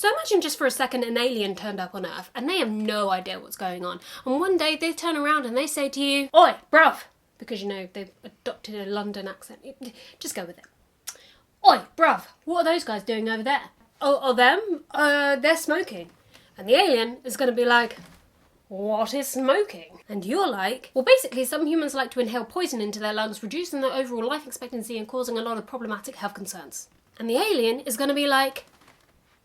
So imagine just for a second an alien turned up on Earth and they have no idea what's going on. And one day they turn around and they say to you, "Oi, bruv," because you know they've adopted a London accent. Just go with it. "Oi, bruv, what are those guys doing over there?" "Oh, them? They're smoking." And the alien is going to be like, "What is smoking?" And you're like, "Well, basically some humans like to inhale poison into their lungs, reducing their overall life expectancy and causing a lot of problematic health concerns." And the alien is going to be like,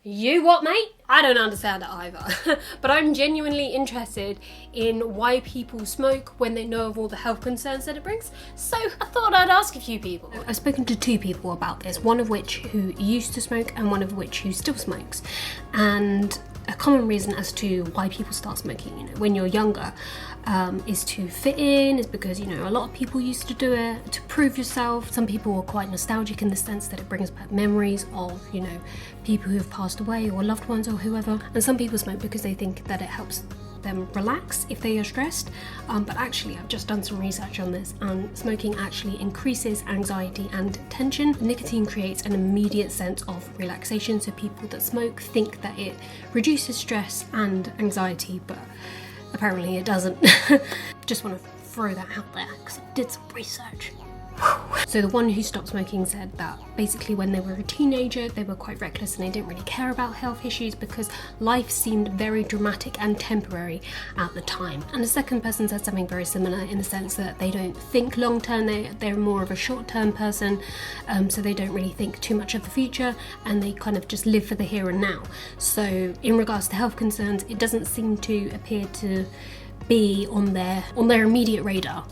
"You what, mate?" I don't understand it either. But I'm genuinely interested in why people smoke when they know of all the health concerns that it brings. So I thought I'd ask a few people. I've spoken to 2 people about this, one of which who used to smoke and one of which who still smokes. And a common reason as to why people start smoking, you know, when you're younger, is to fit in, is because, you know, a lot of people used to do it to prove yourself. Some people are quite nostalgic in the sense that it brings back memories of, you know, people who have passed away or loved ones or whoever. And some people smoke because they think that it helps them relax if they are stressed, but actually I've just done some research on this, and smoking actually increases anxiety and tension. Nicotine creates an immediate sense of relaxation, so people that smoke think that it reduces stress and anxiety, but apparently it doesn't. Just want to throw that out there because I did some research. So the one who stopped smoking said that basically when they were a teenager they were quite reckless and they didn't really care about health issues because life seemed very dramatic and temporary at the time. And the second person said something very similar in the sense that they don't think long term, they're more of a short term person, so they don't really think too much of the future and they kind of just live for the here and now. So in regards to health concerns, it doesn't seem to appear to be on their immediate radar,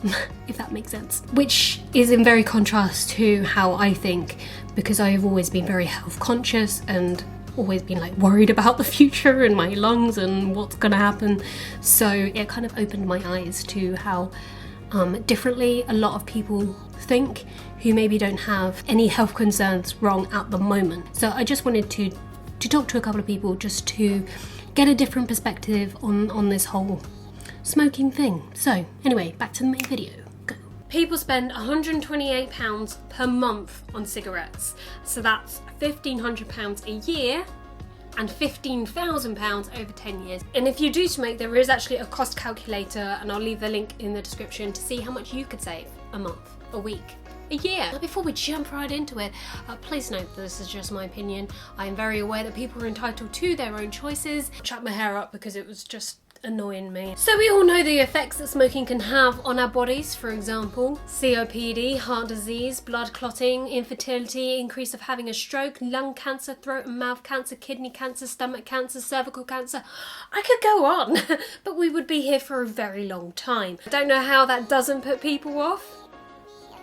if that makes sense. Which is in very contrast to how I think, because I've always been very health conscious and always been like worried about the future and my lungs and what's gonna happen. So it kind of opened my eyes to how differently a lot of people think who maybe don't have any health concerns wrong at the moment. So I just wanted to talk to a couple of people just to get a different perspective on this whole smoking thing. So anyway, back to the main video. Go. People spend £128 per month on cigarettes, so that's £1,500 a year and £15,000 over 10 years. And if you do smoke, there is actually a cost calculator, and I'll leave the link in the description to see how much you could save a month, a week, a year. Now, before we jump right into it, please note that this is just my opinion. I am very aware that people are entitled to their own choices. I chopped my hair up because it was just annoying me. So we all know the effects that smoking can have on our bodies, for example, COPD, heart disease, blood clotting, infertility, increase of having a stroke, lung cancer, throat and mouth cancer, kidney cancer, stomach cancer, cervical cancer. I could go on, but we would be here for a very long time. I don't know how that doesn't put people off.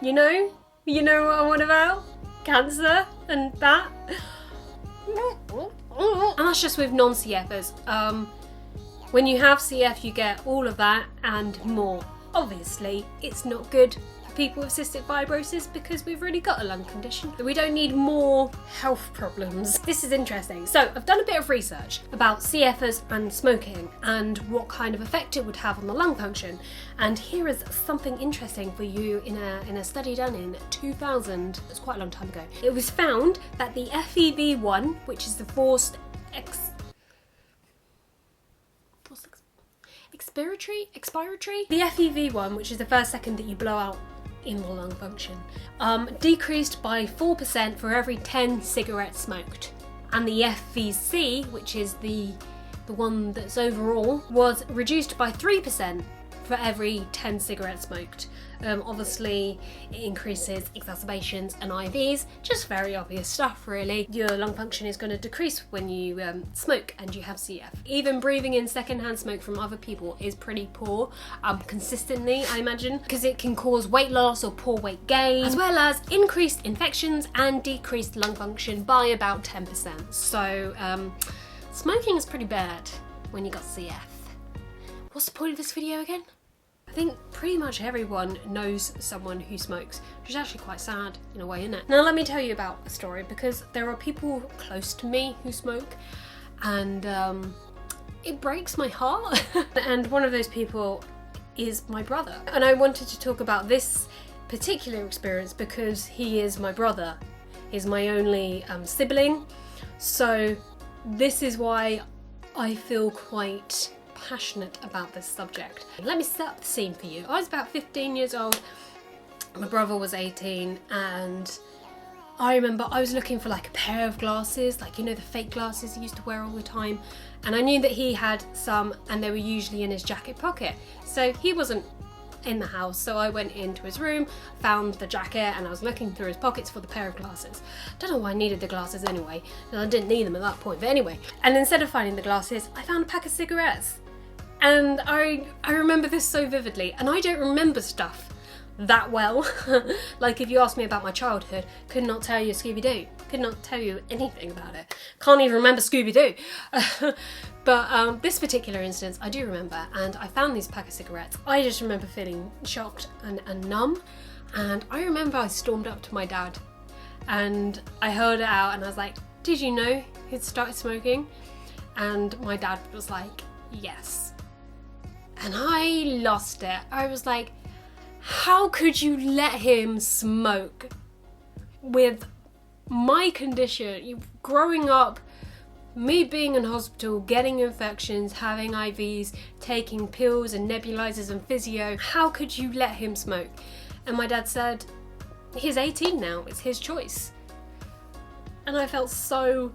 You know what I'm on about? Cancer and that. And that's just with non-CFers. When you have CF, you get all of that and more. Obviously, it's not good for people with cystic fibrosis because we've already got a lung condition. We don't need more health problems. This is interesting. So I've done a bit of research about CFers and smoking and what kind of effect it would have on the lung function. And here is something interesting for you in a study done in 2000. It's quite a long time ago. It was found that the FEV1, which is the forced expiratory? The FEV1, which is the first second that you blow out in the lung function, decreased by 4% for every 10 cigarettes smoked. And the FVC, which is the one that's overall, was reduced by 3% for every 10 cigarettes smoked. Obviously it increases exacerbations and IVs, just very obvious stuff really. Your lung function is going to decrease when you smoke and you have CF. Even breathing in secondhand smoke from other people is pretty poor, consistently I imagine, because it can cause weight loss or poor weight gain, as well as increased infections and decreased lung function by about 10%. So smoking is pretty bad when you got CF. What's the point of this video again? I think pretty much everyone knows someone who smokes, which is actually quite sad in a way, isn't it? Now let me tell you about a story, because there are people close to me who smoke and it breaks my heart. And one of those people is my brother. And I wanted to talk about this particular experience because he is my brother. He's my only sibling. So this is why I feel quite passionate about this subject. Let me set up the scene for you. I was about 15 years old, my brother was 18, and I remember I was looking for like a pair of glasses, like, you know, the fake glasses he used to wear all the time, and I knew that he had some and they were usually in his jacket pocket. So he wasn't in the house, so I went into his room, found the jacket, and I was looking through his pockets for the pair of glasses. Don't know why I needed the glasses anyway, and I didn't need them at that point, but anyway. And instead of finding the glasses, I found a pack of cigarettes. And I remember this so vividly, and I don't remember stuff that well. Like, if you ask me about my childhood, could not tell you Scooby-Doo, could not tell you anything about it, can't even remember Scooby-Doo. But this particular instance I do remember, and I found these pack of cigarettes. I just remember feeling shocked and numb, and I remember I stormed up to my dad and I held it out and I was like, did you know he'd started smoking? And my dad was like, yes. And I lost it. I was like, how could you let him smoke with my condition? Growing up, me being in hospital, getting infections, having IVs, taking pills and nebulizers and physio, how could you let him smoke? And my dad said, he's 18 now, it's his choice. And I felt so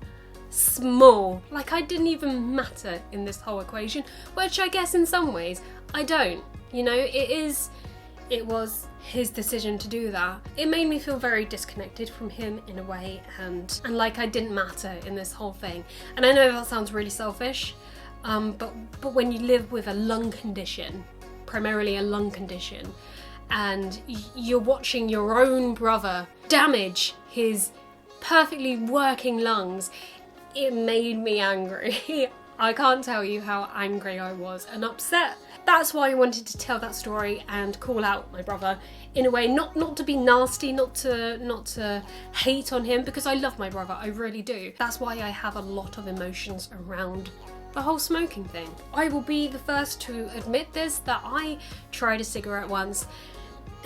small, like I didn't even matter in this whole equation, which I guess in some ways I don't. You know, it was his decision to do that. It made me feel very disconnected from him in a way, and like I didn't matter in this whole thing. And I know that sounds really selfish, but when you live with a lung condition, primarily a lung condition, and you're watching your own brother damage his perfectly working lungs, it made me angry. I can't tell you how angry I was and upset. That's why I wanted to tell that story and call out my brother in a way, not to be nasty, not to hate on him, because I love my brother, I really do. That's why I have a lot of emotions around the whole smoking thing. I will be the first to admit this, that I tried a cigarette once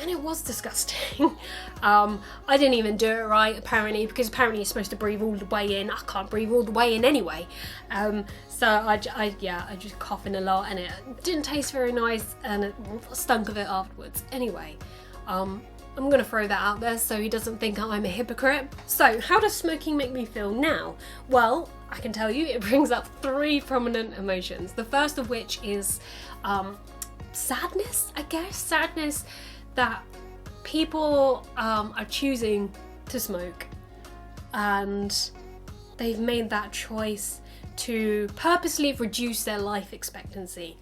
and it was disgusting. I didn't even do it right, apparently, because apparently you're supposed to breathe all the way in. I can't breathe all the way in anyway. So I just coughing a lot, and it didn't taste very nice, and it stunk of it afterwards. Anyway, I'm gonna throw that out there so he doesn't think I'm a hypocrite. So how does smoking make me feel now? Well, I can tell you it brings up 3 prominent emotions. The first of which is sadness, I guess. Sadness that people are choosing to smoke, and they've made that choice to purposely reduce their life expectancy.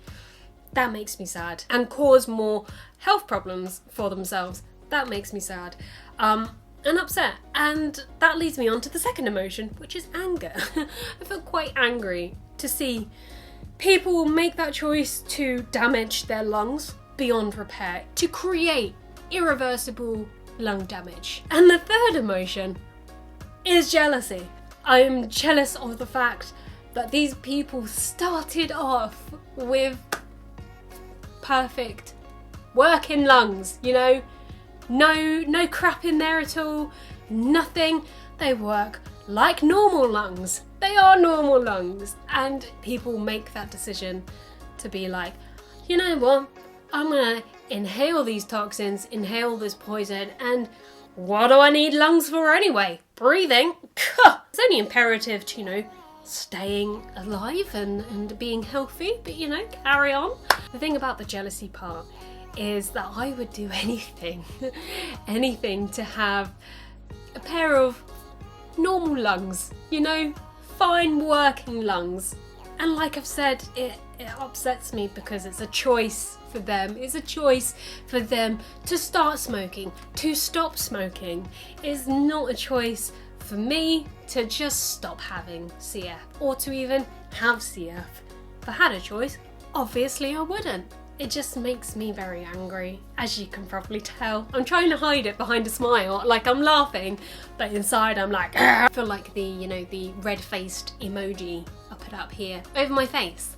That makes me sad, and cause more health problems for themselves. That makes me sad and upset, and that leads me on to the second emotion, which is anger. I feel quite angry to see people make that choice to damage their lungs beyond repair, to create irreversible lung damage. And the third emotion is jealousy. I am jealous of the fact that these people started off with perfect working lungs, you know, no crap in there at all, nothing. They work like normal lungs. They are normal lungs, and people make that decision to be like, you know what, I'm gonna inhale these toxins, inhale this poison, and what do I need lungs for anyway? Breathing. It's only imperative to, you know, staying alive and being healthy, but you know, carry on. The thing about the jealousy part is that I would do anything, anything to have a pair of normal lungs, you know, fine working lungs. And like I've said, it upsets me because it's a choice for them. It's a choice for them to start smoking, to stop smoking. It's not a choice for me to just stop having CF, or to even have CF. If I had a choice, obviously I wouldn't. It just makes me very angry, as you can probably tell. I'm trying to hide it behind a smile, like I'm laughing, but inside I'm like, I feel like the, you know, the red-faced emoji I put up here over my face.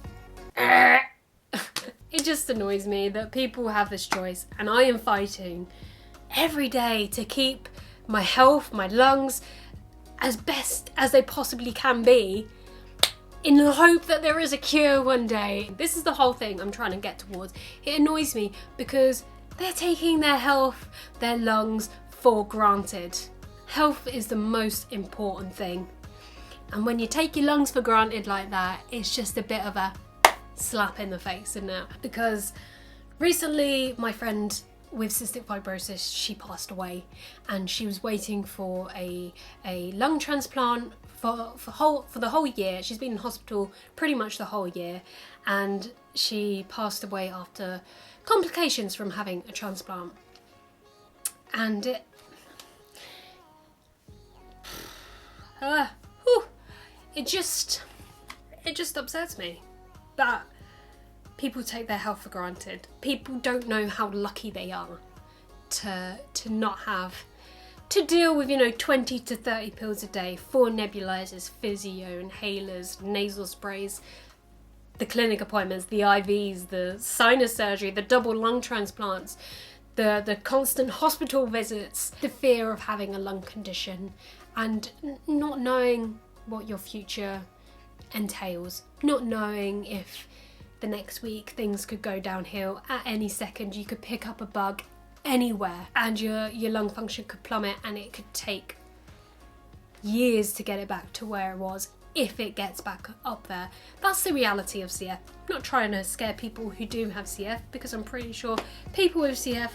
It just annoys me that people have this choice, and I am fighting every day to keep my health, my lungs, as best as they possibly can be, in the hope that there is a cure one day. This is the whole thing I'm trying to get towards. It annoys me because they're taking their health, their lungs for granted. Health is the most important thing. And when you take your lungs for granted like that, it's just a bit of a slap in the face, isn't it? Because recently my friend with cystic fibrosis, she passed away, and she was waiting for a lung transplant for the whole year. She's been in hospital pretty much the whole year, and she passed away after complications from having a transplant. And it just upsets me that people take their health for granted. People don't know how lucky they are to not have to deal with, 20 to 30 pills a day, 4 nebulizers, physio, inhalers, nasal sprays, the clinic appointments, the IVs, the sinus surgery, the double lung transplants, the constant hospital visits, the fear of having a lung condition, and not knowing what your future entails, not knowing if the next week things could go downhill at any second. You could pick up a bug anywhere and your lung function could plummet, and it could take years to get it back to where it was, if it gets back up there. That's the reality of CF. I'm not trying to scare people who do have CF, because I'm pretty sure people with CF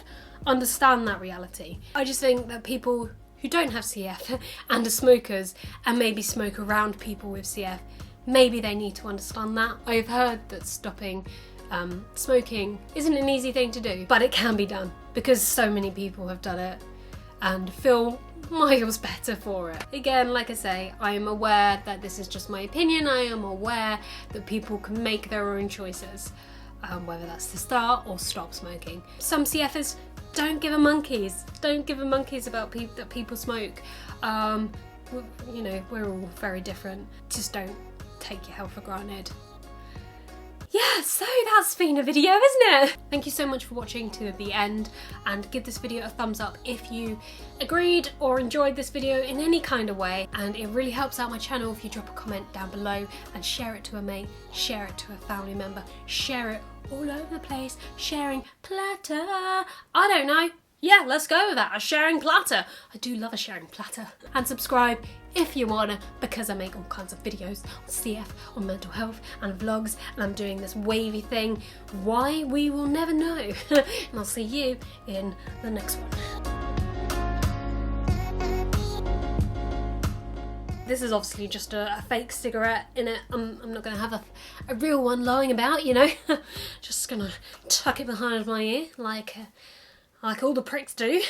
understand that reality. I just think that people who don't have CF and are smokers and maybe smoke around people with CF, maybe they need to understand that. I've heard that stopping smoking isn't an easy thing to do, but it can be done because so many people have done it and feel miles better for it. Again, like I say, I am aware that this is just my opinion. I am aware that people can make their own choices, whether that's to start or stop smoking. Some CFers don't give a monkeys. Don't give a monkeys about that people smoke. We're all very different. Just don't take your health for granted. Yeah, so that's been a video, isn't it? Thank you so much for watching to the end, and give this video a thumbs up if you agreed or enjoyed this video in any kind of way, and it really helps out my channel if you drop a comment down below and share it to a mate, share it to a family member, share it all over the place. Sharing platter. I don't know. Yeah, let's go with that. A sharing platter. I do love a sharing platter. And subscribe if you wanna, because I make all kinds of videos on CF, on mental health and vlogs, and I'm doing this wavy thing. Why? We will never know. And I'll see you in the next one. This is obviously just a fake cigarette in it. I'm not gonna have a real one lying about, Just gonna tuck it behind my ear like all the pricks do.